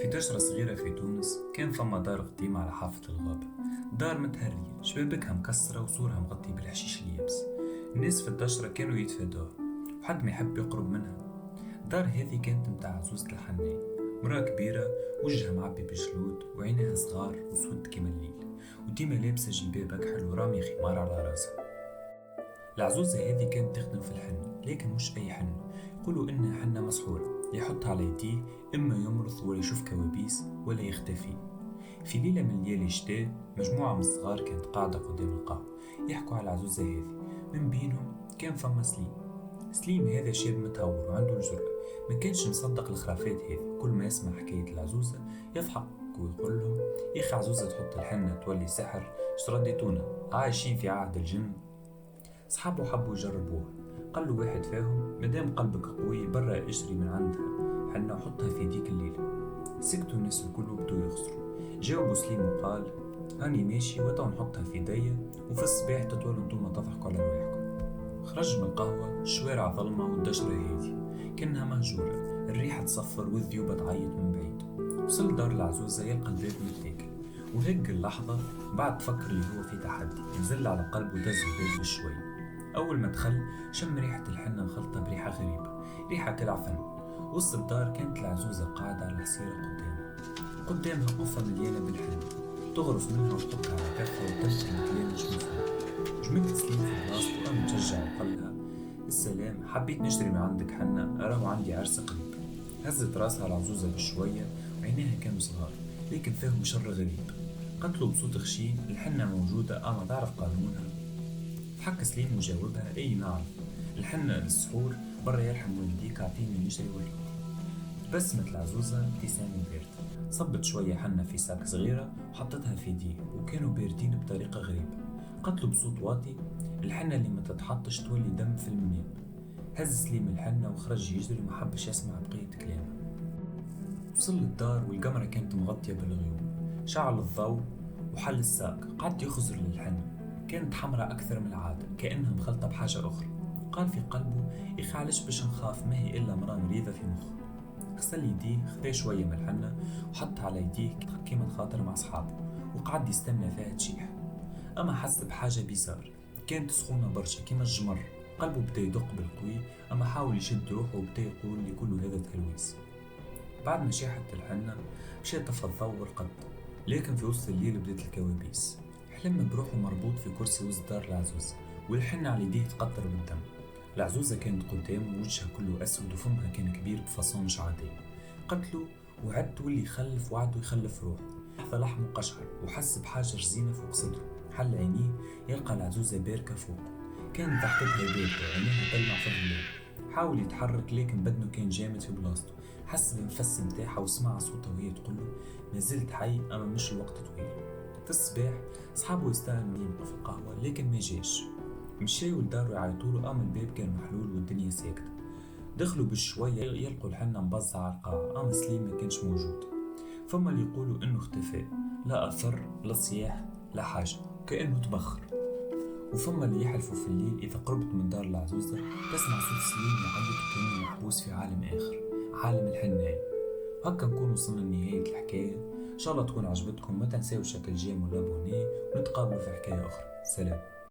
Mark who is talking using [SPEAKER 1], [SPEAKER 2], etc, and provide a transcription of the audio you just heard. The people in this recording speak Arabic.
[SPEAKER 1] في دشرة صغيرة في تونس كان فما دار قديمة على حافة الغابة. دار متهرية، شبابكها مكسرة وسورها مغطي بالحشيش اليابس. الناس في الدشرة كانوا يتفادوها وحد ما يحب يقرب منها. الدار هذه كانت متاع عزوزة الحناي، مرأة كبيرة وجهها معبي بجلود وعينيها صغار وسود كيما الليل، وديما لابسة جلباب أكحل ورامية خمار على راسها. العزوزة هذه كانت تخدم في الحنة، لكن مش أي حنة، يقولوا إنها حنة مسحورة يحط على يديه إما يمرض ولا يشوف كوابيس ولا يختفي. في ليلة من ليالي الشتاء مجموعة من الصغار كانت قاعدة قدام القهوة يحكوا على العزوزة هذه. من بينهم كان فما سليم. سليم هذا شاب متهور وعنده الجرأة، ما كانش مصدق الخرافات هذه. كل ما يسمع حكاية العزوزة يضحك ويقول لهم: يا أخي عزوزة تحط الحنة تولي سحر، شرديتونا عايشين في عهد الجن. صحابه حبوا يجربوها، قال له واحد فيهم: مادام قلبك قوي برا اشري من عندها حنة وحطها في ديك الليلة. سكتوا الناس الكل وبدوا يخسروا. جاوبوا سليم وقال: هاني ماشي وتو نحطها في يديا وفي الصباح تتولوا انتوما تضحكوا على رواحكم. خرج من القهوة، الشوارع ظلمة والدشرة هادي كأنها مهجورة، الريحة تصفر والذيوبة تعيط من بعيد. وصل دار العزوزة يلقى الباب متاكل، وهيك اللحظة بعد تفكر اللي هو في تحدي نزل على قلبه ودز الباب بشوي. أول ما دخل شم ريحة الحنة مخلطة بريحة غريبة، ريحة كالعفن. وسط الدار كانت العزوزة قاعدة على الحصيرة قدامها قفة مليانة بالحنة، تغرف منها وتحطها على كفها وتبكي بكلام مش مفهوم. جملت سليم في الراس وقام مشجع وقال لها: السلام، حبيت نشتري من عندك حنة، أراه عندي عرس قريب. هزت راسها العزوزة بشوية وعينيها كانوا صغار لكن فيهم شر غريب. قتلوا بصوت خشين: الحنة موجودة أما تعرف قانونها؟ ضحك سليم وجاوبها: أي نعم، الحنة للسحور برا يرحم والديك أعطيني نشري والدي. بسمت العزوزة ابتسامة باردة، صبت شوية حنة في ساك صغيرة وحطتها في يديه وكانوا باردين بطريقة غريبة. قتلوا بصوت واطي: الحنة اللي ما تتحطش تولي دم في المنام. هز سليم الحنة وخرج يجري وما حبش يسمع بقية كلامه. وصل للدار والقمرة كانت مغطية بالغيوم. شعل الضوء وحل الساك، قعد يخزر للحنة. كانت حمراء أكثر من العادة كأنها مخلطة بحاجة أخرى. قال في قلبه: يخي علاش باش نخاف، ما هي إلا مرأة مريضة في مخه. غسل يديه، خذا شوية من الحنة وحط على يديه كيما خاطر مع أصحابه، وقعد يستنى فيها تشيح. أما حس بحاجة بيسار، كانت سخونة برشا كيما الجمر. قلبه بدا يدق بالقوي، أما حاول يشد روحه وبدا يقول لكل هذا تهلويس. بعد ما شاحت الحنة مشى طفى الضوء والقد، لكن في وسط الليل بدات الكوابيس. حلم بروحه مربوط في كرسي وسط دار العزوزة والحنة على يديه تقطر بالدم. العزوزة كانت قدام ووجهها كله أسود وفمها كان كبير بفصون مش عادية. قتله وعد واللي يخلف وعده يخلف روحه. لحظة لحمه قشعر وحس بحاجة رزينة فوق صدره. حل عينيه يلقى العزوزة باركة فوقه، كان ضحكتها باردة عينيها تلمع في الظلام. حاول يتحرك لكن بدنه كان جامد في بلاصته. حس بالنفس متاعها وسمع صوتها وهي تقول له: ما زلت حي أما مش الوقت طويل. في الصباح صحابه يستاهلوا ينقوا في القهوة لكن ما جاش. مشاو لدارو يعيطوله أما الباب كان محلول والدنيا ساكتة. دخلوا بشوية يلقوا الحنة مبزعة على القاع أما سليم ما كانش موجود. فما اللي يقولوا إنه اختفى، لا أثر لا صياح لا حاجة، كأنه تبخر. وفما اللي يحلفوا في الليل إذا قربت من دار العزوزة تسمع صوت سليم يعيط كأنه محبوس في عالم آخر، عالم الحناية. هكا نكون وصلنا لنهاية الحكاية. إن شاء الله تكون عجبتكم، ما تنساو شكل جيم ولا ونتقابلوا في حكاية أخرى. سلام.